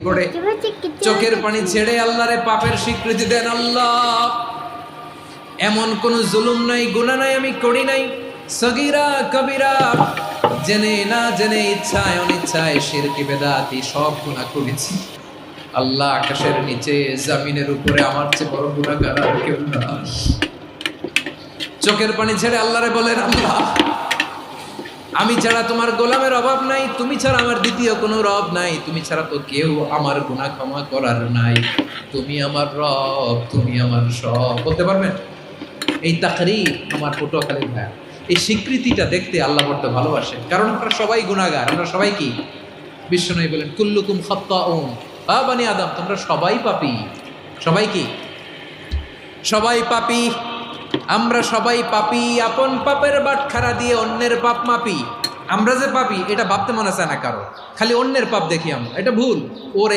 করে চোখের পানি ছেড়ে আল্লাহরে পাপের স্বীকৃতি দেন। আল্লাহ, এমন কোন জুলুম নাই, গুনাহ নাই আমি করি নাই, সগীরা কবিরা, জেনে না জেনে, ইচ্ছায় অনিচ্ছায়, শিরকি বেদাতি সব গুনাহ করেছি। আল্লাহ, আকাশের নিচে জমিনের উপরে আমার চেয়ে বড় গুনাহগার আর কেউ নাই। চোখের পানি ছেড়ে আল্লাহরে বলেন, আল্লাহ, আমি ছাড়া তোমার গোলামের অভাব নাই, তুমি ছাড়া আমার দ্বিতীয় কোনো রব নাই, তুমি ছাড়া তো কেউ আমার গুনাহ ক্ষমা করার নাই, তুমি আমার রব, তুমি আমার সব। বলতে পারবেন? এই তাকরীর আমার পটুয়াখালীর ভাই, এই স্বীকৃতিটা দেখতে আল্লাহ বড় ভালোবাসে, কারণ আমরা সবাই গুনাহগার, আমরা সবাই কি? বিশ্বনবী বলেন, কুল্লুকুম খাত্তাউন, আ বানি আদম, তোমরা সবাই পাপী। সবাই কি? সবাই পাপী। আমরা সবাই পাপী, আপন পাপের বাটখারা দিয়ে অন্যের পাপ মাপি। আমরা যে পাপী এটা ভাবতে মনে চায় না কারো, খালি অন্যের পাপ দেখি আমরা, এটা ভুল। ওর